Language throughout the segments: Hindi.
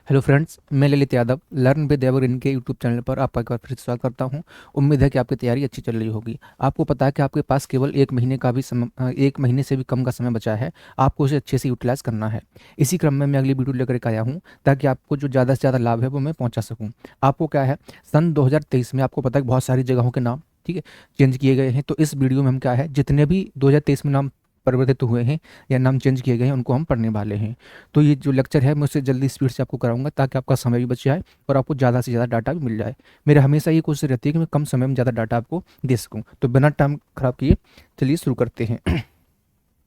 हेलो फ्रेंड्स, मैं Lalit Yadav learn with evergreen के यूट्यूब चैनल पर आपका एक बार फिर से स्वागत करता हूं। उम्मीद है कि आपकी तैयारी अच्छी चल रही होगी। आपको पता है कि आपके पास केवल 1 महीने का भी समय, 1 महीने से भी कम का समय बचा है। आपको उसे अच्छे से यूटिलाइज करना है। इसी क्रम में मैं अगली वीडियो लेकर के आया हूँ ताकि आपको जो ज़्यादा से ज़्यादा लाभ है वो मैं पहुँचा सकूँ। आपको क्या है, सन 2023 में आपको पता है कि बहुत सारी जगहों के नाम, ठीक है, चेंज किए गए हैं। तो इस वीडियो में हम क्या है, जितने भी 2023 में नाम परिवर्तित हुए हैं या नाम चेंज किए गए हैं उनको हम पढ़ने वाले हैं। तो ये जो लेक्चर है मैं उससे जल्दी स्पीड से आपको कराऊंगा ताकि आपका समय भी बच जाए और आपको ज़्यादा से ज़्यादा डाटा भी मिल जाए। मेरा हमेशा ये कोशिश रहती है कि मैं कम समय में ज़्यादा डाटा आपको दे सकूँ। तो बिना टाइम खराब किए चलिए शुरू करते हैं।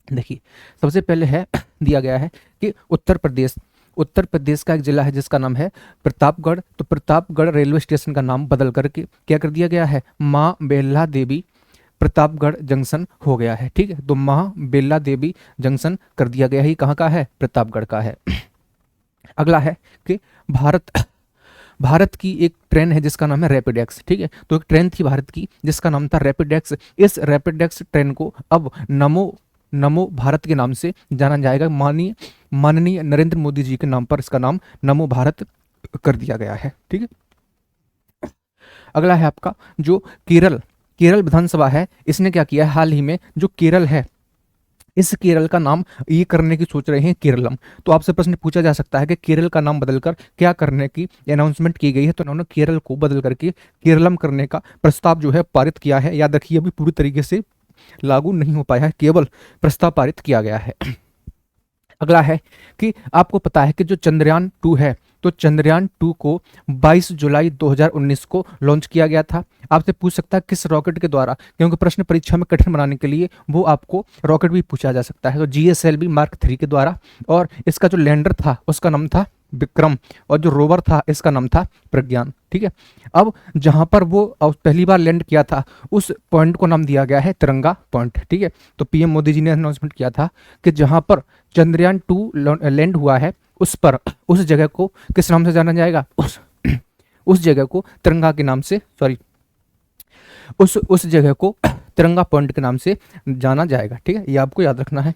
देखिए, सबसे पहले है दिया गया है कि उत्तर प्रदेश का एक जिला है जिसका नाम है प्रतापगढ़। तो प्रतापगढ़ रेलवे स्टेशन का नाम बदल करके क्या कर दिया गया है, माँ बेल्ला देवी प्रतापगढ़ जंक्शन हो गया है। ठीक है, तो माँ बेल्ला देवी जंक्शन कर दिया गया है। ये कहाँ का है, प्रतापगढ़ का है। अगला है कि भारत भारत की एक ट्रेन है जिसका नाम है रैपिडेक्स। ठीक है, तो एक ट्रेन थी भारत की जिसका नाम था रैपिडेक्स। इस रैपिडेक्स ट्रेन को अब नमो नमो भारत के नाम से जाना जाएगा। माननीय माननीय नरेंद्र मोदी जी के नाम पर इसका नाम नमो भारत कर दिया गया है। ठीक है, अगला है आपका जो केरल केरल विधानसभा है, इसने क्या किया है हाल ही में, जो केरल है इस केरल का नाम ये करने की सोच रहे हैं केरलम। तो आपसे प्रश्न पूछा जा सकता है कि केरल का नाम बदलकर क्या करने की अनाउंसमेंट की गई है। तो उन्होंने केरल को बदल करके केरलम करने का प्रस्ताव जो है पारित किया है। याद रखिए, अभी पूरी तरीके से लागू नहीं हो पाया है, केवल प्रस्ताव पारित किया गया है। अगला है कि आपको पता है कि जो चंद्रयान 2 है, तो चंद्रयान 2 को 22 जुलाई 2019 को लॉन्च किया गया था। आपसे पूछ सकता है किस रॉकेट के द्वारा, क्योंकि प्रश्न परीक्षा में कठिन बनाने के लिए वो आपको रॉकेट भी पूछा जा सकता है। तो GSLV Mark 3 के द्वारा, और इसका जो लैंडर था उसका नाम था विक्रम, और जो रोवर था इसका नाम था प्रज्ञान। ठीक है, अब जहां पर वो पहली बार लैंड किया था उस पॉइंट को नाम दिया गया है तिरंगा पॉइंट। ठीक है, तो PM मोदी जी ने अनाउंसमेंट किया था कि जहां पर चंद्रयान 2 लैंड हुआ है उस पर, उस जगह को किस नाम से जाना जाएगा, उस जगह को तिरंगा के नाम से, सॉरी, उस जगह को तिरंगा पॉइंट के नाम से जाना जाएगा। ठीक है, ये आपको याद रखना है।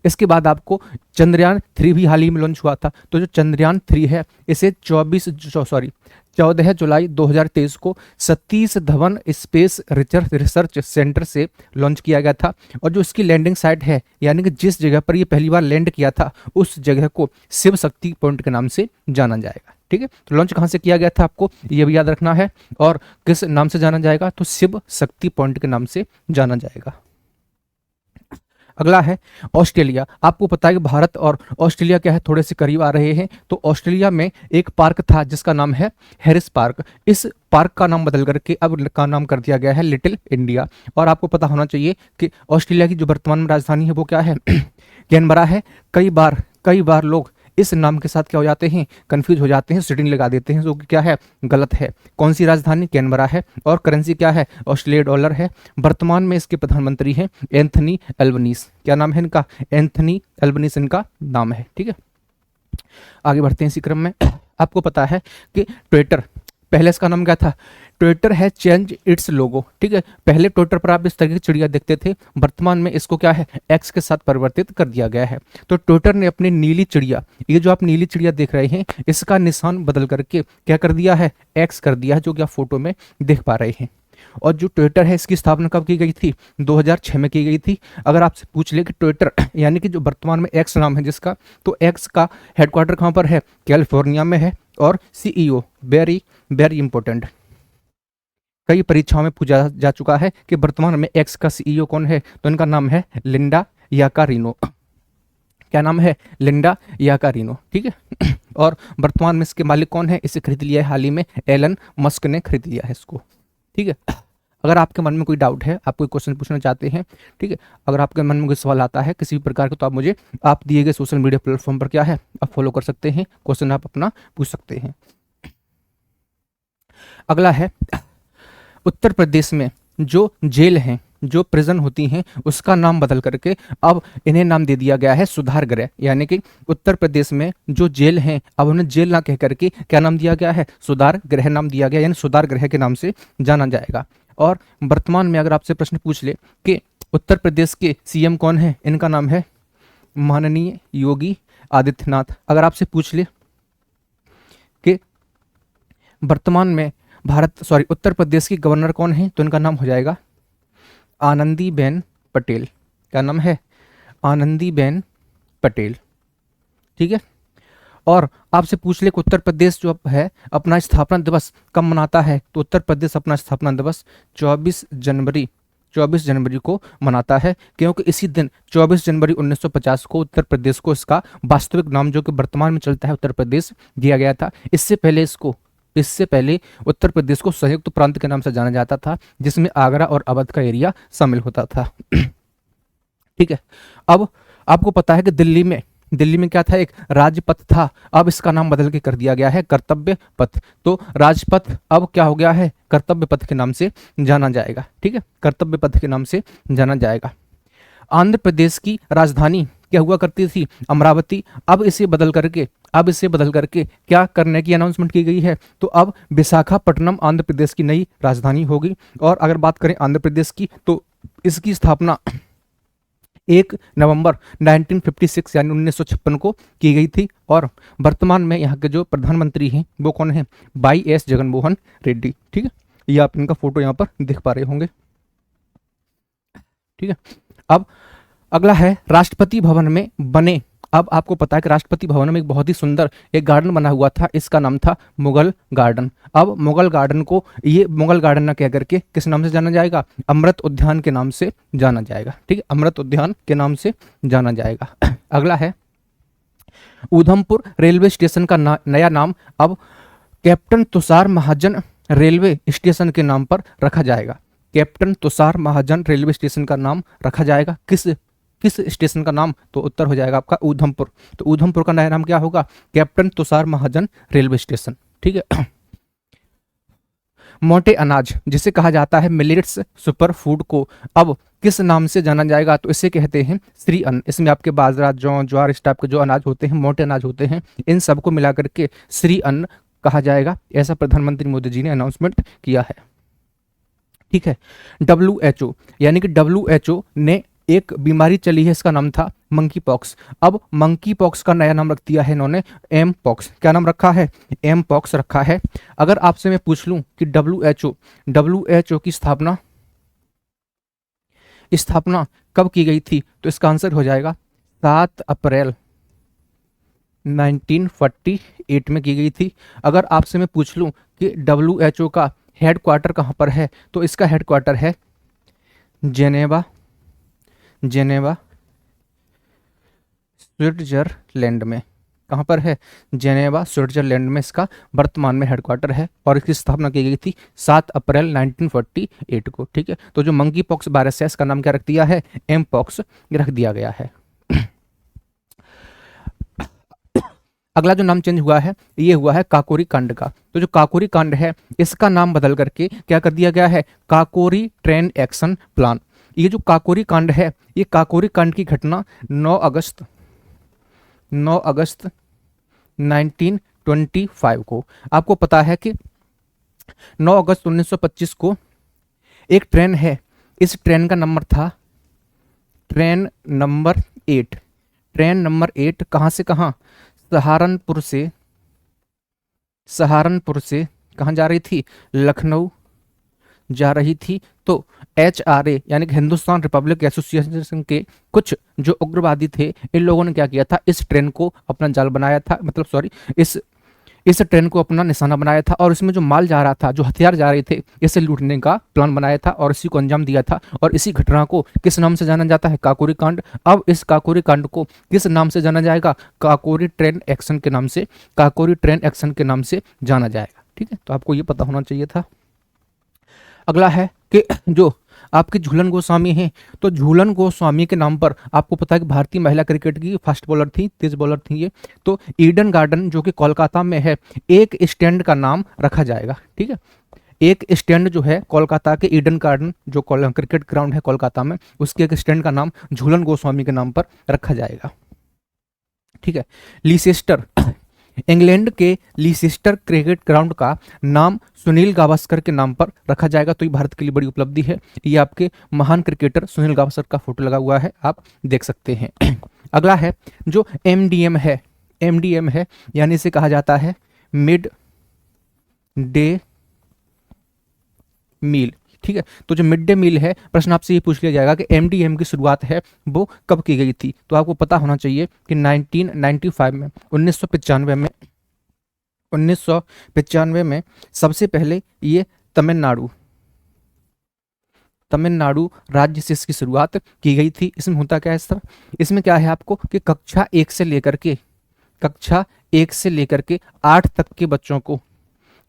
इसके बाद आपको चंद्रयान 3 भी हाल ही में लॉन्च हुआ था। तो जो चंद्रयान 3 है इसे 14 जुलाई 2023 को Satish Dhawan space research centre से लॉन्च किया गया था। और जो इसकी लैंडिंग साइट है, यानी कि जिस जगह पर ये पहली बार लैंड किया था उस जगह को शिव शक्ति पॉइंट के नाम से जाना जाएगा। ठीक है, तो लॉन्च कहाँ से किया गया था आपको ये भी याद रखना है, और किस नाम से जाना जाएगा, तो शिव शक्ति पॉइंट के नाम से जाना जाएगा। अगला है ऑस्ट्रेलिया। आपको पता है कि भारत और ऑस्ट्रेलिया क्या है, थोड़े से करीब आ रहे हैं। तो ऑस्ट्रेलिया में एक पार्क था जिसका नाम है हैरिस पार्क। इस पार्क का नाम बदल करके अब का नाम कर दिया गया है लिटिल इंडिया। और आपको पता होना चाहिए कि ऑस्ट्रेलिया की जो वर्तमान में राजधानी है वो क्या है, कैनबरा है। कई बार लोग इस नाम के साथ क्या हो जाते हैं, कंफ्यूज हो जाते हैं, सिडनी लगा देते हैं, जो कि क्या है, गलत है। कौन सी राजधानी, कैनबरा है, और करेंसी क्या है, ऑस्ट्रेलिया डॉलर है। वर्तमान में इसके प्रधानमंत्री हैं एंथनी एल्बनीज। क्या नाम है इनका, एंथनी एल्बनीज इनका नाम है। ठीक है, आगे बढ़ते हैं इसी क्रम में। आपको पता है कि ट्विटर, पहले इसका नाम क्या था, ट्विटर है चेंज इट्स लोगो। ठीक है, पहले ट्विटर पर आप इस तरह की चिड़िया देखते थे, वर्तमान में इसको क्या है, एक्स के साथ परिवर्तित कर दिया गया है। तो ट्विटर ने अपनी नीली चिड़िया, ये जो आप नीली चिड़िया देख रहे हैं, इसका निशान बदल करके क्या कर दिया है, एक्स कर दिया है, जो कि आप फोटो में देख पा रहे हैं। और जो ट्विटर है इसकी स्थापना कब की गई थी, 2006 में की गई थी। अगर आपसे पूछ ले कि ट्विटर यानी कि जो वर्तमान में एक्स नाम है जिसका, तो एक्स का हेडक्वार्टर कहाँ पर है, कैलिफोर्निया में है। और CEO, वेरी वेरी इंपॉर्टेंट, कई परीक्षाओं में पूछा जा चुका है कि वर्तमान में एक्स का CEO कौन है, तो इनका नाम है लिंडा याकारिनो। क्या नाम है, लिंडा याकारिनो। ठीक है, और वर्तमान में इसके मालिक कौन है, इसे खरीद लिया है हाल ही में एलन मस्क ने खरीद लिया है इसको। ठीक है, अगर आपके मन में कोई डाउट है, आप कोई क्वेश्चन पूछना चाहते हैं, ठीक है, अगर आपके मन में कोई सवाल आता है किसी भी प्रकार का, तो आप मुझे आप दिए गए सोशल मीडिया प्लेटफॉर्म पर क्या है, आप फॉलो कर सकते हैं, क्वेश्चन आप अपना पूछ सकते हैं। अगला है उत्तर प्रदेश में जो जेल हैं, जो प्रिजन होती हैं, उसका नाम बदल करके अब इन्हें नाम दे दिया गया है सुधार गृह। यानी कि उत्तर प्रदेश में जो जेल हैं अब उन्हें जेल ना कह करके क्या नाम दिया गया है, सुधार गृह नाम दिया गया, यानी सुधार गृह के नाम से जाना जाएगा। और वर्तमान में अगर आपसे प्रश्न पूछ ले कि उत्तर प्रदेश के CM कौन है, इनका नाम है माननीय योगी आदित्यनाथ। अगर आपसे पूछ ले वर्तमान में उत्तर प्रदेश की गवर्नर कौन है? तो इनका नाम हो जाएगा आनंदीबेन पटेल। क्या नाम है? आनंदीबेन पटेल। ठीक है। और आपसे पूछ ले कि उत्तर प्रदेश जो है अपना स्थापना दिवस कब मनाता है? तो उत्तर प्रदेश अपना स्थापना दिवस 24 जनवरी को मनाता है, क्योंकि इसी दिन 24 जनवरी 1950 को उत्तर प्रदेश को इसका वास्तविक नाम जो कि वर्तमान में चलता है उत्तर प्रदेश दिया गया था। इससे पहले उत्तर प्रदेश को संयुक्त प्रांत के नाम से जाना जाता था, जिसमें आगरा और अवध का एरिया शामिल होता था। ठीक है। अब आपको पता है कि दिल्ली में क्या था? एक राजपथ था, अब इसका नाम बदल के कर दिया गया है कर्तव्य पथ। तो राजपथ अब क्या हो गया है? कर्तव्य पथ के नाम से जाना जाएगा। ठीक है, कर्तव्य पथ के नाम से जाना जाएगा। आंध्र प्रदेश की राजधानी क्या हुआ करती थी? अमरावती। अब इसे बदल करके क्या करने की अनाउंसमेंट की गई है? तो अब विशाखापट्टनम आंध्र प्रदेश की नई राजधानी होगी। और अगर बात करें आंध्र प्रदेश की, तो इसकी स्थापना 1 नवंबर 1956 यानी 1956 को की गई थी। और वर्तमान में यहाँ के जो प्रधानमंत्री हैं वो कौन है? वाई.एस. जगनमोहन रेड्डी। ठीक है, ये आप इनका फोटो यहाँ पर देख पा रहे होंगे। ठीक है। अब अगला है राष्ट्रपति भवन में बने। अब आपको पता है कि राष्ट्रपति भवन में एक बहुत ही सुंदर एक गार्डन बना हुआ था, इसका नाम था मुगल गार्डन। अब मुगल गार्डन को ये मुगल गार्डन ना कह करके किस नाम से जाना जाएगा? अमृत उद्यान के नाम से जाना जाएगा। ठीक है, अमृत उद्यान के नाम से जाना जाएगा। अगला है उधमपुर रेलवे स्टेशन का नया नाम अब कैप्टन तुषार महाजन रेलवे स्टेशन के नाम पर रखा जाएगा। कैप्टन तुषार महाजन रेलवे स्टेशन का नाम रखा जाएगा। किस स्टेशन का नाम? तो उत्तर हो जाएगा आपका उधमपुर। तो उधमपुर का नया नाम क्या होगा? कैप्टन तुषार महाजन रेलवे स्टेशन। ठीक है। मोटे अनाज जिसे कहा जाता है मिलेट्स सुपर फूड को अब किस नाम से जाना जाएगा? तो इसे कहते हैं श्री अन्न। इसमें आपके बाजरा, जौ, ज्वार इस टाइप के जो अनाज होते हैं, मोटे अनाज होते हैं, इन सबको मिलाकर के श्री अन्न कहा जाएगा। ऐसा प्रधानमंत्री मोदी जी ने अनाउंसमेंट किया है। ठीक है। WHO यानी कि WHO ने एक बीमारी चली है, इसका नाम था मंकी पॉक्स। अब मंकी पॉक्स का नया नाम रख दिया है इन्होंने एम पॉक्स। क्या नाम रखा है? एम पॉक्स रखा है। अगर आपसे मैं पूछ लूं कि WHO की स्थापना कब की गई थी? तो इसका आंसर हो जाएगा 7 अप्रैल 1948 में की गई थी। अगर आपसे मैं पूछ लूं कि WHO का हेडक्वार्टर कहाँ पर है? तो इसका हेडक्वार्टर है जेनेवा स्विट्जरलैंड में। कहाँ पर है? जेनेवा स्विट्जरलैंड में इसका वर्तमान में हेडक्वार्टर है। और इसकी स्थापना की गई थी 7 अप्रैल 1948 को। ठीक है, तो जो मंकी पॉक्स वायरस है इसका नाम क्या रख दिया है? एम पॉक्स रख दिया गया है। अगला जो नाम चेंज हुआ है ये हुआ है काकोरी कांड का। तो जो काकोरी कांड है इसका नाम बदल करके क्या कर दिया गया है? Kakori train action plan. ये जो काकोरी कांड है, ये काकोरी कांड की घटना 9 अगस्त 1925 को। आपको पता है कि 9 अगस्त 1925 को एक ट्रेन है, इस ट्रेन का नंबर था ट्रेन नंबर 8। ट्रेन नंबर 8 कहाँ से कहाँ? सहारनपुर से कहाँ जा रही थी? लखनऊ जा रही थी। तो HRA यानी कि हिंदुस्तान रिपब्लिक एसोसिएशन के कुछ जो उग्रवादी थे, इन लोगों ने क्या किया था? इस ट्रेन को अपना जाल बनाया था, इस ट्रेन को अपना निशाना बनाया था। और इसमें जो माल जा रहा था, जो हथियार जा रहे थे, इसे लूटने का प्लान बनाया था और इसी को अंजाम दिया था। और इसी घटना को किस नाम से जाना जाता है? काकोरी कांड। अब इस काकोरी कांड को किस नाम से जाना जाएगा? काकोरी ट्रेन एक्शन के नाम से जाना जाएगा। ठीक है, तो आपको ये पता होना चाहिए था। अगला है कि जो आपके झूलन गोस्वामी हैं, तो झूलन गोस्वामी के नाम पर आपको पता है कि भारतीय महिला क्रिकेट की फास्ट बॉलर थी, तेज बॉलर थी ये। तो ईडन गार्डन जो कि कोलकाता में है, एक स्टैंड का नाम रखा जाएगा। ठीक है, एक स्टैंड जो है कोलकाता के ईडन गार्डन जो क्रिकेट ग्राउंड है कोलकाता में, उसके एक स्टैंड का नाम झूलन गोस्वामी के नाम पर रखा जाएगा। ठीक है। लीसेस्टर, इंग्लैंड के लीसेस्टर क्रिकेट ग्राउंड का नाम सुनील गावस्कर के नाम पर रखा जाएगा। तो ये भारत के लिए बड़ी उपलब्धि है। ये आपके महान क्रिकेटर सुनील गावस्कर का फोटो लगा हुआ है, आप देख सकते हैं। अगला है जो MDM है यानी इसे कहा जाता है मिड डे मील। ठीक है, तो जो मिड डे मील है, प्रश्न आपसे ये पूछ लिया जाएगा कि एमडीएम की शुरुआत है वो कब की गई थी। तो आपको पता होना चाहिए कि 1995 में, 1995 में सबसे पहले ये तमिलनाडु तमिलनाडु राज्य से इसकी शुरुआत की गई थी। इसमें होता क्या है सर, इसमें क्या है आपको कि कक्षा एक से लेकर के 8 तक के बच्चों को,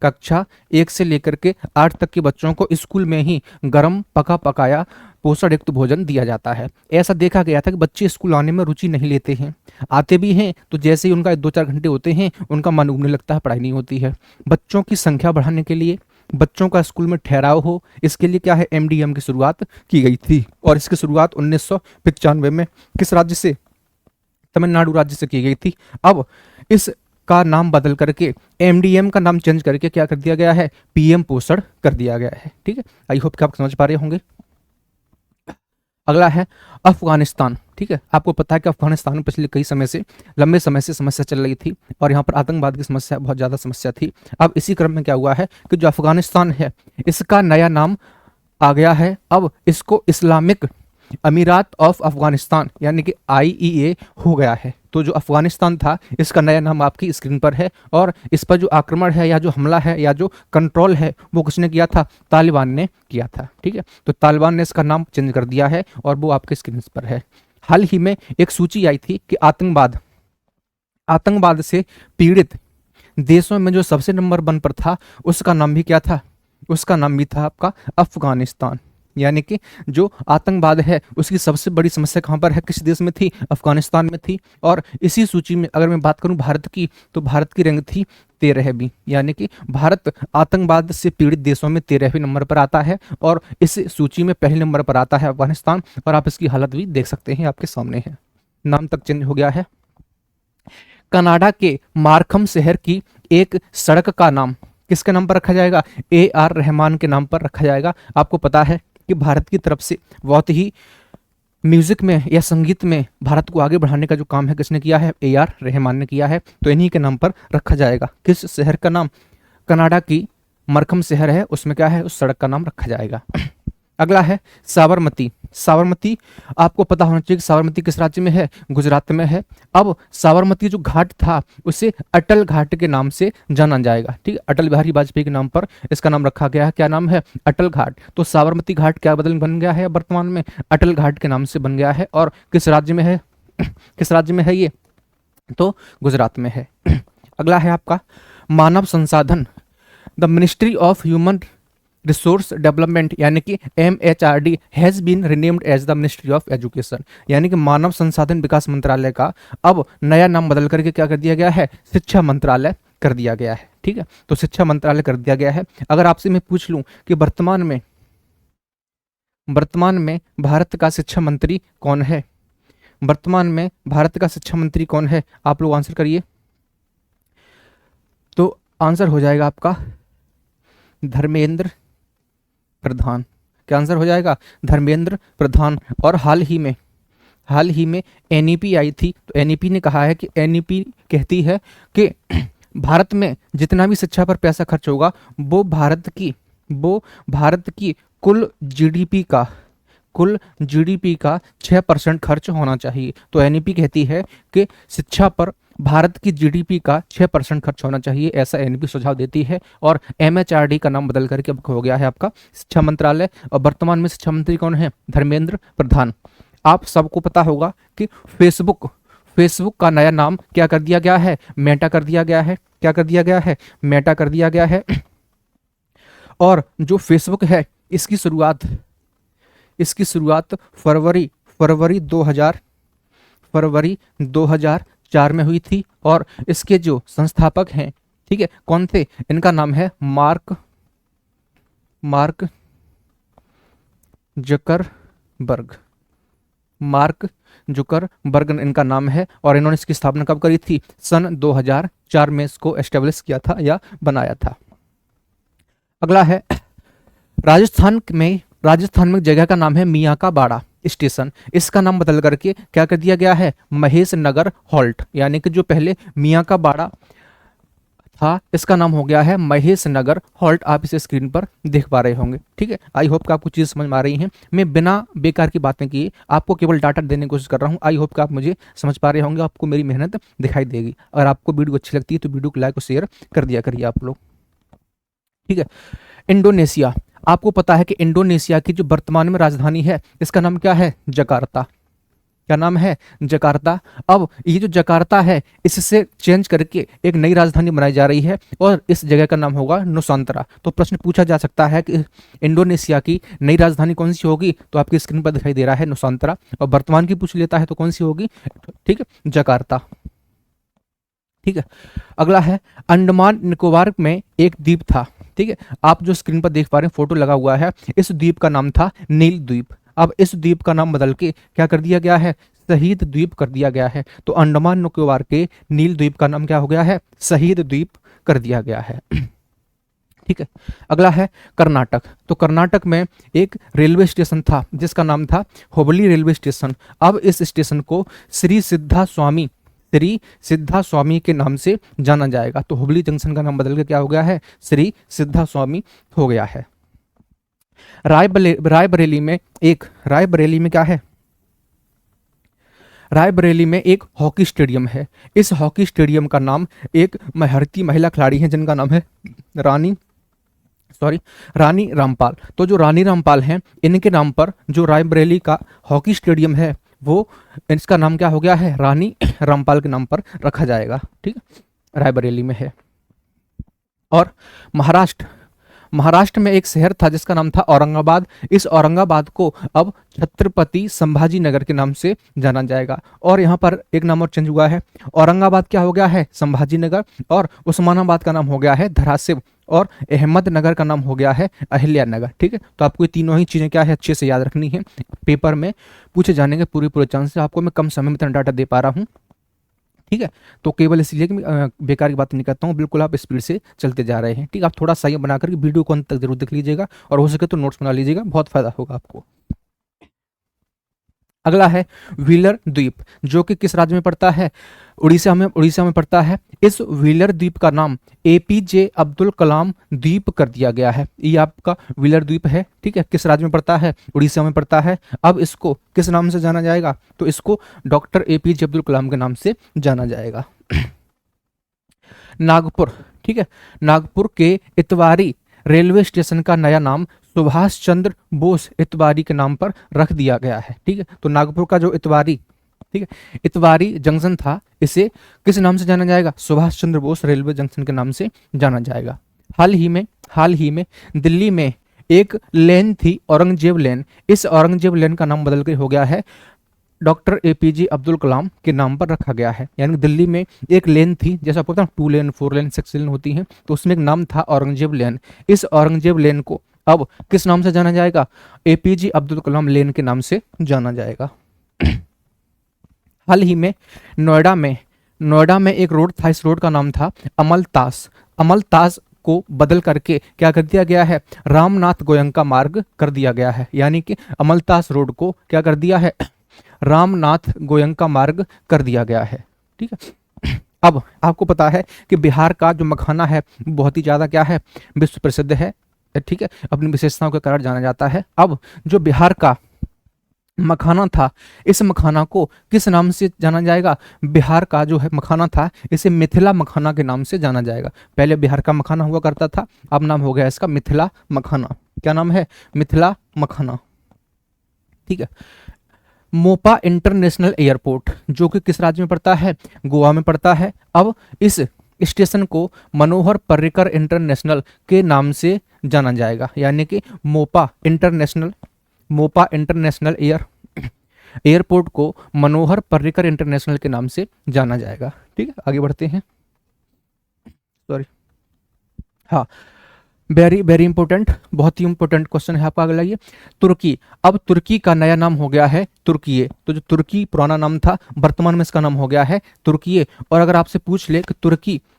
कक्षा 1 से लेकर के 8 तक के बच्चों को स्कूल में ही गर्म पका पकाया पोषण युक्त भोजन दिया जाता है। ऐसा देखा गया था कि बच्चे स्कूल आने में रुचि नहीं लेते हैं, आते भी हैं तो जैसे ही उनका 2-4 घंटे होते हैं उनका मन उबने लगता है, पढ़ाई नहीं होती है। बच्चों की संख्या बढ़ाने के लिए, बच्चों का स्कूल में ठहराव हो, इसके लिए क्या है, एमडीएम की शुरुआत की गई थी। और इसकी शुरुआत 1995 में किस राज्य से, तमिलनाडु राज्य से की गई थी। अब इस का नाम बदल करके, एमडीएम का नाम चेंज करके क्या कर दिया गया है, पीएम पोषण कर दिया गया है। ठीक है, आई होप कि आप समझ पा रहे होंगे। अगला है अफगानिस्तान। ठीक है, आपको पता है कि अफगानिस्तान में पिछले कई समय से, लंबे समय से समस्या चल रही थी और यहाँ पर आतंकवाद की समस्या, बहुत ज़्यादा समस्या थी। अब इसी क्रम में क्या हुआ है कि जो अफगानिस्तान है इसका नया नाम आ गया है। अब इसको इस्लामिक अमीरात ऑफ अफगानिस्तान यानी कि आईईए हो गया है। तो जो अफगानिस्तान था इसका नया नाम आपकी स्क्रीन पर है, और इस पर जो आक्रमण है या जो हमला है या जो कंट्रोल है वो किसने किया था, तालिबान ने किया था। ठीक है, तो तालिबान ने इसका नाम चेंज कर दिया है और वो आपके स्क्रीन पर है। हाल ही में एक सूची आई थी कि आतंकवाद से पीड़ित देशों में जो सबसे नंबर 1 पर था उसका नाम भी क्या था, उसका नाम भी था आपका अफगानिस्तान। यानी कि जो आतंकवाद है उसकी सबसे बड़ी समस्या कहाँ पर है, किस देश में थी, अफगानिस्तान में थी। और इसी सूची में अगर मैं बात करूं भारत की, तो भारत की रैंक थी 13वीं, यानी कि भारत आतंकवाद से पीड़ित देशों में 13वें नंबर पर आता है और इस सूची में पहले नंबर पर आता है अफगानिस्तान। और आप इसकी हालत भी देख सकते हैं, आपके सामने है, नाम तक चेंज हो गया है। कनाडा के मार्खम शहर की एक सड़क का नाम किसके नाम पर रखा जाएगा, AR रहमान के नाम पर रखा जाएगा। आपको पता है कि भारत की तरफ से बहुत ही म्यूजिक में या संगीत में भारत को आगे बढ़ाने का जो काम है किसने किया है, AR रहमान ने किया है। तो इन्हीं के नाम पर रखा जाएगा। किस शहर का नाम, कनाडा की मरखम शहर है उसमें क्या है, उस सड़क का नाम रखा जाएगा। अगला है साबरमती। साबरमती आपको पता होना चाहिए कि साबरमती किस राज्य में है, गुजरात में है। अब साबरमती जो घाट था उसे अटल घाट के नाम से जाना जाएगा। ठीक है, अटल बिहारी वाजपेयी के नाम पर इसका नाम रखा गया है। क्या नाम है, अटल घाट। तो साबरमती घाट क्या बन गया है, वर्तमान में अटल घाट के नाम से बन गया है। और किस राज्य में है, किस राज्य में है ये, तो गुजरात में है। अगला है आपका मानव संसाधन। The ministry of human resource development यानी कि MHRD has been renamed as the ministry of education, यानी कि मानव संसाधन विकास मंत्रालय का अब नया नाम बदल करके क्या कर दिया गया है, शिक्षा मंत्रालय कर दिया गया है। ठीक है, तो शिक्षा मंत्रालय कर दिया गया है। अगर आपसे मैं पूछ लूं कि वर्तमान में भारत का शिक्षा मंत्री कौन है, वर्तमान में भारत का शिक्षा मंत्री कौन है, आप लोग आंसर करिए। तो आंसर हो जाएगा आपका धर्मेंद्र प्रधान। क्या आंसर हो जाएगा, धर्मेंद्र प्रधान। और हाल ही में NEP आई थी, तो NEP ने कहा है कि NEP कहती है कि भारत में जितना भी शिक्षा पर पैसा खर्च होगा वो भारत की कुल GDP का 6% खर्च होना चाहिए। तो NEP कहती है कि शिक्षा पर भारत की GDP का 6% खर्च होना चाहिए, ऐसा NEP सुझाव देती है। और MHRD का नाम बदल करके अब हो गया है आपका शिक्षा मंत्रालय। और वर्तमान में शिक्षा मंत्री कौन है, धर्मेंद्र प्रधान। आप सबको पता होगा कि फेसबुक का नया नाम क्या कर दिया गया है, मेटा कर दिया गया है। क्या कर दिया गया है, मेटा कर दिया गया है। और जो फेसबुक है इसकी शुरुआत फरवरी 2004 में हुई थी। और इसके जो संस्थापक हैं, ठीक है, कौन थे, इनका नाम है मार्क जुकरबर्ग इनका नाम है। और इन्होंने इसकी स्थापना कब करी थी, सन 2004 में इसको एस्टेब्लिश किया था या बनाया था। अगला है राजस्थान में जगह का नाम है मियाँ का बाड़ा स्टेशन। इसका नाम बदल करके क्या कर दिया गया है, महेश नगर हॉल्ट। यानी कि जो पहले मियाँ का बाड़ा था, इसका नाम हो गया है महेश नगर हॉल्ट। आप इसे स्क्रीन पर देख पा रहे होंगे। ठीक है, आई होप कि आपको चीज़ समझ में आ रही हैं। मैं बिना बेकार की बातें किए आपको केवल डाटा देने की कोशिश कर रहा हूँ। आई होप कि आप मुझे समझ पा रहे होंगे, आपको मेरी मेहनत दिखाई देगी। अगर आपको वीडियो अच्छी लगती है तो वीडियो को लाइक और शेयर कर दिया करिए आप लोग। ठीक है, इंडोनेशिया। आपको पता है कि इंडोनेशिया की जो वर्तमान में राजधानी है इसका नाम क्या है? जकार्ता। क्या नाम है? जकार्ता। अब ये जो जकार्ता है इससे चेंज करके एक नई राजधानी बनाई जा रही है और इस जगह का नाम होगा नुसांतरा। तो प्रश्न पूछा जा सकता है कि इंडोनेशिया की नई राजधानी कौन सी होगी? तो आपकी स्क्रीन पर दिखाई दे रहा है नुसांतरा। और वर्तमान की पूछ लेता है तो कौन सी होगी? ठीक है, जकार्ता। ठीक है, अगला है अंडमान निकोबार में एक द्वीप था। ठीक है, आप जो स्क्रीन पर देख पा रहे हैं फोटो लगा हुआ है, इस द्वीप का नाम था नील द्वीप। अब इस द्वीप का नाम बदल के क्या कर दिया गया है? शहीद द्वीप कर दिया गया है। तो अंडमान निकोबार के नील द्वीप का नाम क्या हो गया है? शहीद द्वीप कर दिया गया है। ठीक है, अगला है कर्नाटक। तो कर्नाटक में एक रेलवे स्टेशन था जिसका नाम था हुबली रेलवे स्टेशन। अब इस स्टेशन को श्री सिद्धा स्वामी के नाम से जाना जाएगा। तो हुबली जंक्शन का नाम बदल के क्या हो गया है? श्री सिद्धा स्वामी हो गया है। रायबरेली में क्या है? रायबरेली में एक हॉकी स्टेडियम है। इस हॉकी स्टेडियम का नाम एक भारतीय महिला खिलाड़ी है जिनका नाम है रानी रामपाल। तो जो रानी रामपाल हैं इनके नाम पर जो रायबरेली का हॉकी स्टेडियम है वो इसका नाम क्या हो गया है? रानी रामपाल के नाम पर रखा जाएगा। ठीक है, रायबरेली में है। और महाराष्ट्र में एक शहर था जिसका नाम था औरंगाबाद। इस औरंगाबाद को अब छत्रपति संभाजी नगर के नाम से जाना जाएगा। और यहाँ पर एक नाम और चेंज हुआ है। औरंगाबाद क्या हो गया है? संभाजी नगर। और उस्मानाबाद का नाम हो गया है धरासिव। और अहमदनगर का नाम हो गया है अहिल्या नगर। ठीक है, तो आपको ये तीनों ही चीजें क्या है? अच्छे से याद रखनी है। पेपर में पूछे जाने के पूरे चांस है। आपको मैं कम समय में इतना डाटा दे पा रहा हूँ। ठीक है, तो केवल इसलिए कि मैं बेकार की बात नहीं करता हूँ, बिल्कुल आप स्पीड से चलते जा रहे हैं। ठीक है, आप थोड़ा संयम बना करके वीडियो को अंत तक जरूर देख लीजिएगा और हो सके तो नोट्स बना लीजिएगा, बहुत फायदा होगा आपको। अगला है व्हीलर द्वीप, जो कि किस राज्य में पड़ता है? उड़ीसा में पड़ता है। इस व्हीलर द्वीप का नाम एपीजे अब्दुल कलाम द्वीप कर दिया गया है। ये आपका व्हीलर द्वीप है। ठीक है, किस राज्य में पड़ता है? उड़ीसा में पड़ता है। अब इसको किस नाम से जाना जाएगा? तो इसको डॉक्टर एपीजे अब्दुल कलाम के नाम से जाना जाएगा। नागपुर। ठीक है, नागपुर के इतवारी रेलवे स्टेशन का नया नाम सुभाष चंद्र बोस इतवारी के नाम पर रख दिया गया है। ठीक है, तो नागपुर का जो इतवारी, ठीक है, इतवारी जंक्शन था, इसे किस नाम से जाना जाएगा? सुभाष चंद्र बोस रेलवे जंक्शन के नाम से जाना जाएगा। हाल ही में दिल्ली में एक लेन थी, औरंगजेब लेन। इस औरंगजेब लेन का नाम बदल कर हो गया है डॉक्टर एपीजे अब्दुल कलाम के नाम पर रखा गया है। यानी दिल्ली में एक लेन थी, जैसा आपको पता है 2 लेन 4 लेन 6 लेन होती हैं, तो उसमें एक नाम था औरंगजेब लेन। इस औरंगजेब लेन को अब किस नाम से जाना जाएगा? एपीजे अब्दुल कलाम लेन के नाम से जाना जाएगा। हाल ही में नोएडा में एक रोड था, इस रोड का नाम था अमलतास को बदल करके क्या कर दिया गया है? रामनाथ गोयंका मार्ग कर दिया गया है। यानी कि अमलतास रोड को क्या कर दिया है? रामनाथ गोयंका मार्ग कर दिया गया है। ठीक है, अब आपको पता है कि बिहार का जो मखाना है बहुत ही ज्यादा क्या है? विश्व प्रसिद्ध है। ठीक है, अपनी विशेषताओं के कारण जाना जाता है। अब जो बिहार का मखाना था, इस मखाना को किस नाम से जाना जाएगा? बिहार का जो है मखाना था इसे मिथिला मखाना के नाम से जाना जाएगा। पहले बिहार का मखाना हुआ करता था, अब नाम हो गया इसका मिथिला मखाना। क्या नाम है? मिथिला मखाना। ठीक है, मोपा इंटरनेशनल एयरपोर्ट, जो कि किस राज्य में पड़ता है? गोवा में पड़ता है। अब इस स्टेशन को मनोहर पर्रिकर इंटरनेशनल के नाम से जाना जाएगा। यानी कि मोपा इंटरनेशनल एयरपोर्ट को मनोहर पर्रिकर इंटरनेशनल के नाम से जाना जाएगा। ठीक है, आगे बढ़ते हैं। सॉरी, हाँ, वेरी वेरी इंपॉर्टेंट, बहुत ही इंपॉर्टेंट क्वेश्चन है आपका अगला ये। तुर्की। अब तुर्की का नया नाम हो गया है तुर्कीये। तो जो तुर्की पुराना नाम था, वर्तमान में इसका नाम हो गया है तुर्कीये। और अगर आपसे पूछ ले कि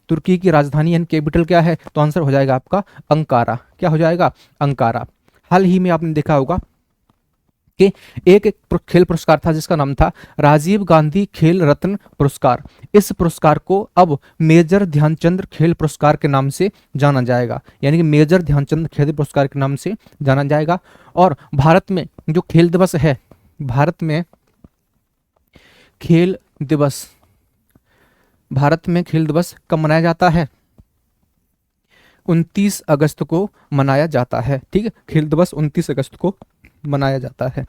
तुर्की की राजधानी यानी कैपिटल क्या है, तो आंसर हो जाएगा आपका अंकारा। क्या हो जाएगा? अंकारा। हाल ही में आपने देखा होगा कि एक खेल पुरस्कार था जिसका नाम था राजीव गांधी खेल रत्न पुरस्कार। इस पुरस्कार को अब मेजर ध्यानचंद खेल पुरस्कार के नाम से जाना जाएगा, यानी कि मेजर ध्यानचंद खेल पुरस्कार के नाम से जाना जाएगा। और भारत में जो खेल दिवस है, भारत में खेल दिवस, भारत में खेल दिवस कब मनाया जाता है? 29 अगस्त को मनाया जाता है। ठीक है, खेल दिवस 29 अगस्त को मनाया जाता है।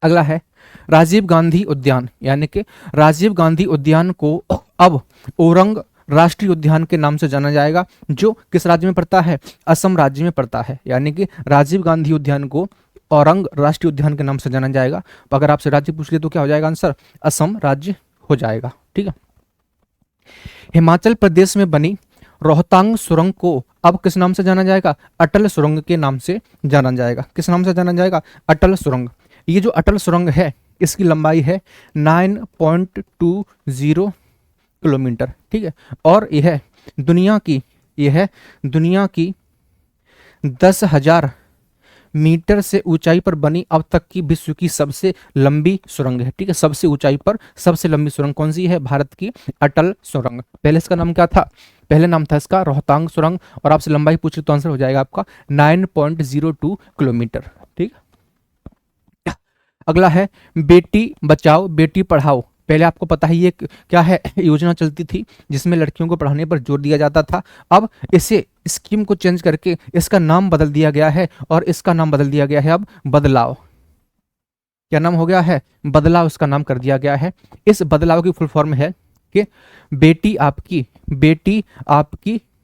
अगला है राजीव गांधी उद्यान, यानी कि राजीव गांधी उद्यान को अब ओरंग राष्ट्रीय उद्यान के नाम से जाना जाएगा, जो किस राज्य में पड़ता है? असम राज्य में पड़ता है। यानी कि राजीव गांधी उद्यान को औरंग राष्ट्रीय उद्यान के नाम से जाना जाएगा। अगर आपसे राज्य पूछ ले तो क्या हो जाएगा आंसर? असम राज्य हो जाएगा। ठीक है, हिमाचल प्रदेश में बनी रोहतांग सुरंग को अब किस नाम से जाना जाएगा? अटल सुरंग के नाम से जाना जाएगा। किस नाम से जाना जाएगा? अटल सुरंग। ये जो अटल सुरंग है इसकी लंबाई है 9.20 किलोमीटर। ठीक है, और यह दुनिया की 10,000 मीटर से ऊंचाई पर बनी अब तक की विश्व की सबसे लंबी सुरंग है। ठीक है, सबसे ऊंचाई पर सबसे लंबी सुरंग कौन सी है? भारत की अटल सुरंग। पहले इसका नाम क्या था? पहले नाम था इसका रोहतांग सुरंग, और आपसे लंबाई पूछे तो आंसर हो जाएगा आपका 9.02 किलोमीटर। ठीक, अगला है बेटी बचाओ बेटी पढ़ाओ। पहले आपको पता है ये क्या है? योजना चलती थी जिसमें लड़कियों को पढ़ाने पर जोर दिया जाता था। अब इसे स्कीम को चेंज करके इसका नाम बदल दिया गया है, और इसका नाम बदल दिया गया है अब बदलाव। क्या नाम हो गया है? बदलाव इसका नाम कर दिया गया है। इस बदलाव की फुल फॉर्म है कि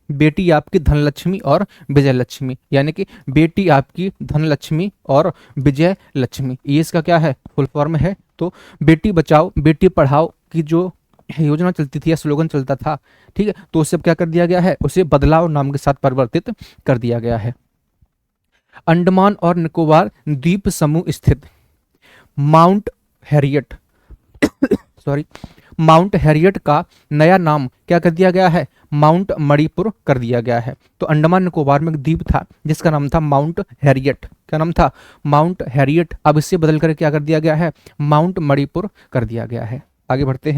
बेटी आपकी धनलक्ष्मी और विजय लक्ष्मी, यानी कि बेटी आपकी धनलक्ष्मी और विजय लक्ष्मी, ये इसका क्या है? फुल फॉर्म है। तो बेटी बचाओ बेटी पढ़ाओ की जो योजना चलती थी या स्लोगन चलता था, ठीक है, तो उसे क्या कर दिया गया है? उसे बदलाव नाम के साथ परिवर्तित कर दिया गया है। अंडमान और निकोबार द्वीप समूह स्थित माउंट हैरियट माउंट हैरियट का नया नाम क्या कर दिया गया है? माउंट मणिपुर कर दिया गया है। तो अंडमान निकोबार में एक द्वीप था जिसका नाम था माउंट हैरियट। क्या नाम था? Mount Harriet. अब इससे बदल कर क्या कर दिया गया है? माउंट मणिपुर कर दिया गया है। आगे बढ़ते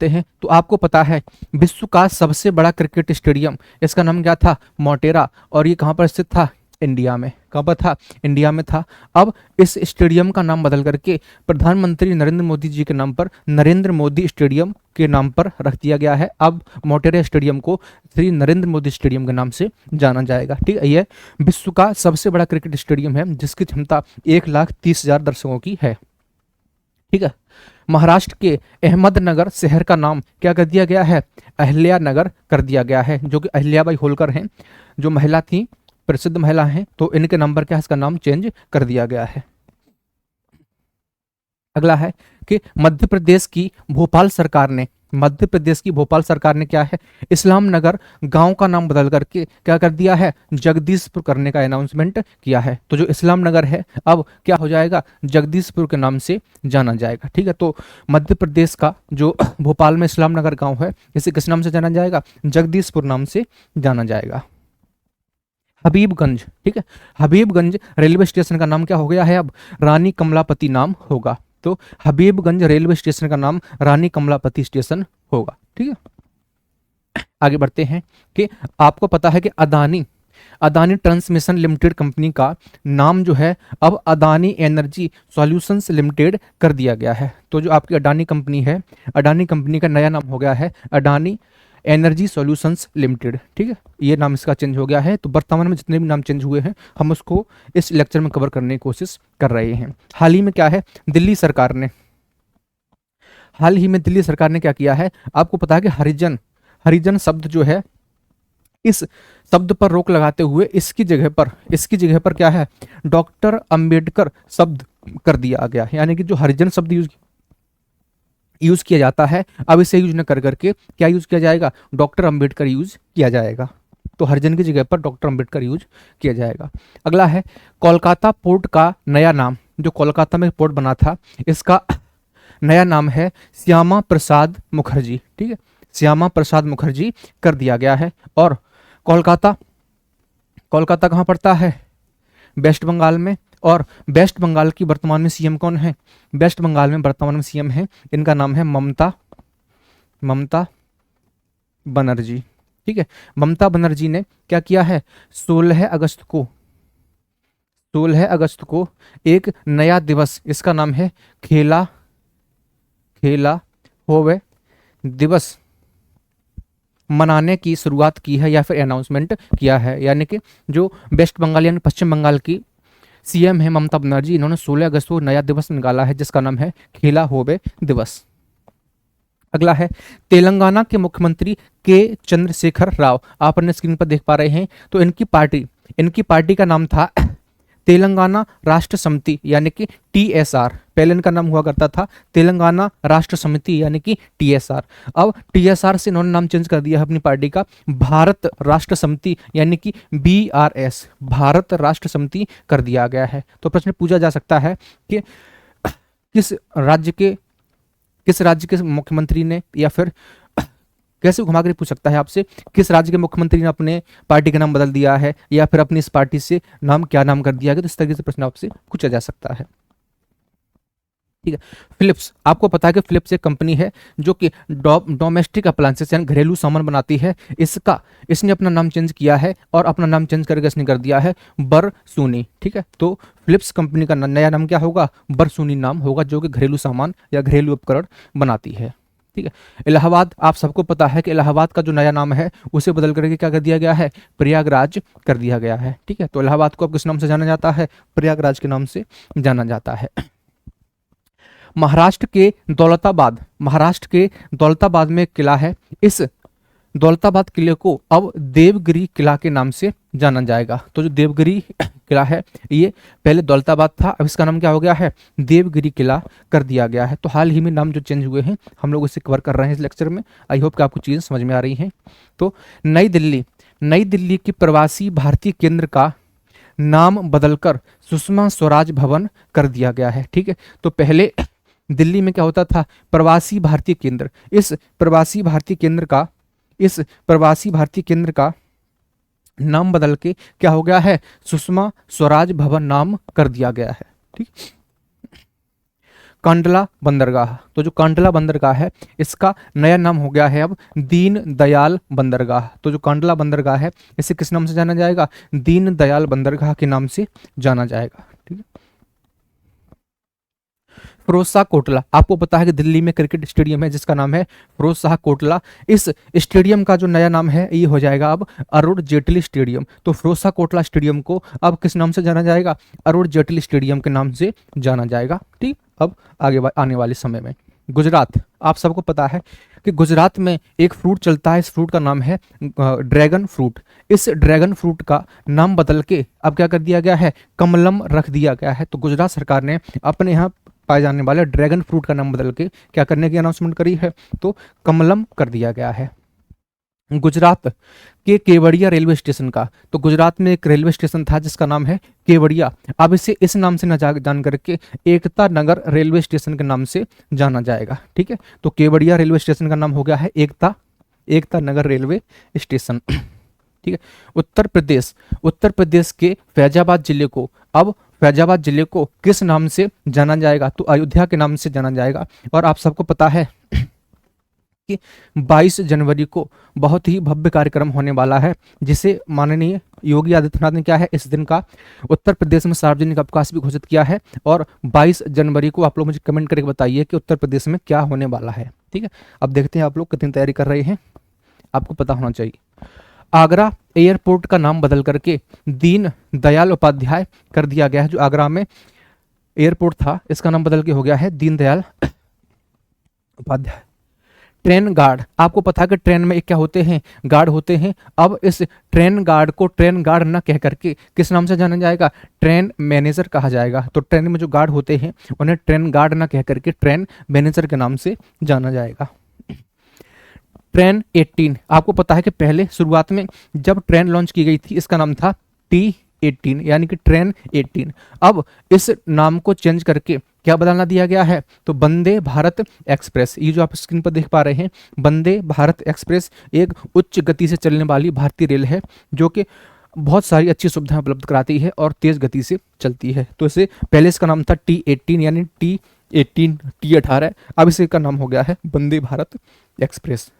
हैं। तो आपको पता है विश्व का सबसे बड़ा क्रिकेट स्टेडियम, इसका नाम क्या था? मोटेरा। और ये कहां पर स्थित था? इंडिया में। कहां पर था? इंडिया में था। अब इस स्टेडियम का नाम बदल करके प्रधानमंत्री नरेंद्र मोदी जी के नाम पर नरेंद्र मोदी स्टेडियम के नाम पर रख दिया गया है। अब मोटेरा स्टेडियम को श्री नरेंद्र मोदी स्टेडियम के नाम से जाना जाएगा। ठीक है, यह विश्व का सबसे बड़ा क्रिकेट स्टेडियम है जिसकी क्षमता 1,30,000 दर्शकों की है। ठीक है, महाराष्ट्र के अहमदनगर शहर का नाम क्या कर दिया गया है? अहिल्या नगर कर दिया गया है, जो कि अहिल्याबाई होलकर हैं, जो महिला थी, प्रसिद्ध महिला हैं, तो इनके नाम पर क्या इसका नाम चेंज कर दिया गया है। अगला है कि मध्य प्रदेश की भोपाल सरकार ने क्या है? इस्लाम नगर गांव का नाम बदल करके क्या कर दिया है? जगदीशपुर करने का अनाउंसमेंट किया है। तो जो इस्लाम नगर है अब क्या हो जाएगा? जगदीशपुर के नाम से जाना जाएगा। ठीक है, तो मध्य प्रदेश का जो भोपाल में इस्लाम नगर गांव है इसे किस नाम से जाना जाएगा? जगदीशपुर नाम से जाना जाएगा। हबीबगंज, ठीक है, हबीबगंज रेलवे स्टेशन का नाम क्या हो गया है? अब रानी कमलापति नाम होगा। तो हबीबगंज रेलवे स्टेशन का नाम रानी कमलापति स्टेशन होगा। ठीक है, आगे बढ़ते हैं कि आपको पता है कि अदानी ट्रांसमिशन लिमिटेड कंपनी का नाम जो है अब अदानी एनर्जी सॉल्यूशंस लिमिटेड कर दिया गया है। तो जो आपकी अडानी कंपनी है, अडानी कंपनी का नया नाम हो गया है अडानी एनर्जी सॉल्यूशंस लिमिटेड। ठीक है, ये नाम इसका चेंज हो गया है। तो वर्तमान में जितने भी नाम चेंज हुए हैं हम उसको इस लेक्चर में कवर करने की कोशिश कर रहे हैं। हाल ही में क्या है? दिल्ली सरकार ने क्या किया है? आपको पता है कि हरिजन शब्द जो है, इस शब्द पर रोक लगाते हुए इसकी जगह पर क्या है? डॉक्टर अंबेडकर शब्द कर दिया गया। यानी कि जो हरिजन शब्द यूज किया जाता है अब इसे यूज न कर करके क्या यूज किया जाएगा? डॉक्टर अंबेडकर यूज किया जाएगा। तो हरिजन की जगह पर डॉक्टर अंबेडकर यूज किया जाएगा। अगला है कोलकाता पोर्ट का नया नाम, जो कोलकाता में पोर्ट बना था इसका नया नाम है श्यामा प्रसाद मुखर्जी। ठीक है, श्यामा प्रसाद मुखर्जी कर दिया गया है। और कोलकाता कहाँ पड़ता है? वेस्ट बंगाल में। और वेस्ट बंगाल की वर्तमान में सीएम कौन है? वेस्ट बंगाल में वर्तमान में सीएम है, इनका नाम है ममता बनर्जी। ठीक है, ममता बनर्जी ने क्या किया है? 16 अगस्त को एक नया दिवस, इसका नाम है खेला होवे दिवस, मनाने की शुरुआत की है या फिर अनाउंसमेंट किया है। यानी कि जो वेस्ट बंगाल यानी पश्चिम बंगाल की सीएम है ममता बनर्जी, इन्होंने 16 अगस्त को नया दिवस निकाला है जिसका नाम है खेला होवे दिवस। अगला है तेलंगाना के मुख्यमंत्री के चंद्रशेखर राव, आप अपने स्क्रीन पर देख पा रहे हैं। तो इनकी पार्टी का नाम था तेलंगाना राष्ट्र समिति यानी कि टीएसआर। पहले इनका नाम हुआ करता था तेलंगाना राष्ट्र समिति यानी कि टीएसआर। अब टीएसआर से इन्होंने नाम चेंज कर दिया है अपनी पार्टी का, भारत राष्ट्र समिति यानी कि बीआरएस, भारत राष्ट्र समिति कर दिया गया है। तो प्रश्न पूछा जा सकता है कि किस राज्य के मुख्यमंत्री ने, या फिर कैसे घुमा कर पूछ सकता है आपसे, किस राज्य के मुख्यमंत्री ने अपने पार्टी का नाम बदल दिया है या फिर अपनी इस पार्टी से क्या नाम कर दिया है। तो इस तरीके से प्रश्न आपसे पूछा जा सकता है। ठीक है, फिलिप्स, आपको पता है कि फिलिप्स एक कंपनी है जो कि डोमेस्टिक अप्लायंसेस यानी घरेलू सामान बनाती है। इसने अपना नाम चेंज किया है और अपना नाम चेंज करके इसने कर दिया है बरसूनी। ठीक है, तो फिलिप्स कंपनी का नया नाम क्या होगा? बरसूनी नाम होगा, जो कि घरेलू सामान या घरेलू उपकरण बनाती है। ठीक है, इलाहाबाद, आप सबको पता है कि इलाहाबाद का जो नया नाम है उसे बदल करके क्या कर दिया गया है? प्रयागराज कर दिया गया है। ठीक है, तो इलाहाबाद को अब किस नाम से जाना जाता है? प्रयागराज के नाम से जाना जाता है। महाराष्ट्र के दौलताबाद में एक किला है, इस दौलताबाद किले को अब देवगिरी किला के नाम से जाना जाएगा। तो जो देवगिरी किला है ये पहले दौलताबाद था, अब इसका नाम क्या हो गया है? देवगिरी किला कर दिया गया है। तो हाल ही में नाम जो चेंज हुए हैं हम लोग इसे कवर कर रहे हैं इस लेक्चर में। आई होप कि आपको चीज़ें समझ में आ रही हैं। तो नई दिल्ली की प्रवासी भारतीय केंद्र का नाम बदलकर सुषमा स्वराज भवन कर दिया गया है। ठीक है, तो पहले दिल्ली में क्या होता था? प्रवासी भारतीय केंद्र। इस प्रवासी भारतीय केंद्र का नाम बदल के क्या हो गया है? सुषमा स्वराज भवन नाम कर दिया गया है। ठीक, कांडला बंदरगाह, तो जो कांडला बंदरगाह है इसका नया नाम हो गया है अब दीन दयाल बंदरगाह। तो जो कांडला बंदरगाह है इसे किस नाम से जाना जाएगा? दीन दयाल बंदरगाह के नाम से जाना जाएगा। ठीक है, फिरोज शाह कोटला, आपको पता है कि दिल्ली में क्रिकेट स्टेडियम है जिसका नाम है फिरोज शाह कोटला। इस स्टेडियम का जो नया नाम है ये हो जाएगा अब अरुण जेटली स्टेडियम। तो फिरोज शाह कोटला स्टेडियम को अब किस नाम से जाना जाएगा? अरुण जेटली स्टेडियम के नाम से जाना जाएगा। ठीक, अब आगे आने वाले समय में गुजरात, आप सबको पता है कि गुजरात में एक फ्रूट चलता है, इस फ्रूट का नाम है ड्रैगन फ्रूट। इस ड्रैगन फ्रूट का नाम बदल के अब क्या कर दिया गया है? कमलम रख दिया गया है। तो गुजरात सरकार ने अपने यहाँ पाए जाने वाले ड्रैगन फ्रूट का नाम बदल के क्या करने की अनाउंसमेंट करी है? तो कमलम कर दिया गया है। गुजरात के केवड़िया रेलवे स्टेशन का, तो गुजरात में एक रेलवे स्टेशन था जिसका नाम है केवड़िया, अब इसे इस नाम से न जान करके एकता नगर रेलवे स्टेशन के नाम से जाना जाएगा। ठीक है, तो केवड़िया रेलवे स्टेशन का नाम हो गया है एकता नगर रेलवे स्टेशन। ठीक है, उत्तर प्रदेश के फैजाबाद जिले को किस नाम से जाना जाएगा? तो अयोध्या के नाम से जाना जाएगा। और आप सबको पता है कि 22 जनवरी को बहुत ही भव्य कार्यक्रम होने वाला है जिसे माननीय योगी आदित्यनाथ ने क्या है इस दिन का उत्तर प्रदेश में सार्वजनिक अवकाश भी घोषित किया है। और 22 जनवरी को आप लोग मुझे कमेंट करके बताइए कि उत्तर प्रदेश में क्या होने वाला है। ठीक है, अब देखते हैं आप लोग कितनी तैयारी कर रहे हैं, आपको पता होना चाहिए। आगरा एयरपोर्ट का नाम बदल करके दीन दयाल उपाध्याय कर दिया गया है। जो आगरा में एयरपोर्ट था इसका नाम बदल के हो गया है दीन दयाल उपाध्याय। ट्रेन गार्ड, आपको पता है कि ट्रेन में क्या होते हैं? गार्ड होते हैं। अब इस ट्रेन गार्ड को ट्रेन गार्ड न कह करके किस नाम से जाना जाएगा? ट्रेन मैनेजर कहा जाएगा। तो ट्रेन में जो गार्ड होते हैं उन्हें ट्रेन गार्ड न कह करके ट्रेन मैनेजर के नाम से जाना जाएगा। ट्रेन 18, आपको पता है कि पहले शुरुआत में जब ट्रेन लॉन्च की गई थी इसका नाम था T18 यानी कि ट्रेन 18। अब इस नाम को चेंज करके क्या बदलना दिया गया है? तो वंदे भारत एक्सप्रेस। ये जो आप स्क्रीन पर देख पा रहे हैं वंदे भारत एक्सप्रेस एक उच्च गति से चलने वाली भारतीय रेल है जो कि बहुत सारी अच्छी सुविधाएं उपलब्ध कराती है और तेज़ गति से चलती है। तो इसे पहले इसका नाम था T18 यानी T18 T18, अब इसे का नाम हो गया है Vande Bharat express.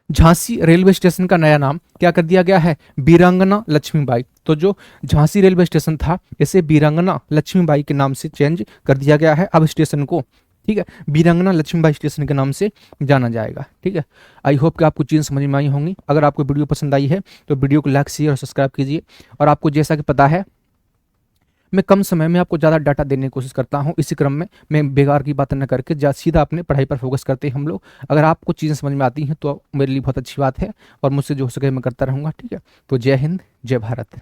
Jhansi railway station का नया नाम क्या कर दिया गया है? बीरांगना लक्ष्मीबाई। तो जो झांसी रेलवे स्टेशन था इसे बीरांगना लक्ष्मीबाई के नाम से चेंज कर दिया गया है अब स्टेशन को, ठीक है, बीरांगना लक्ष्मीबाई स्टेशन के नाम से जाना जाएगा, ठीक है। आई होप कि आपको चीज़ समझ में आई होंगी। अगर आपको वीडियो पसंद आई है तो वीडियो को लाइक शेयर और सब्सक्राइब कीजिए। और आपको जैसा कि पता है मैं कम समय में आपको ज़्यादा डाटा देने की कोशिश करता हूँ, इसी क्रम में मैं बेकार की बातें न करके सीधा अपने पढ़ाई पर फोकस करते हैं हम लोग। अगर आपको चीज़ें समझ में आती हैं तो मेरे लिए बहुत अच्छी बात है और मुझसे जो हो सके मैं करता रहूँगा, ठीक है। तो जय हिंद, जय भारत।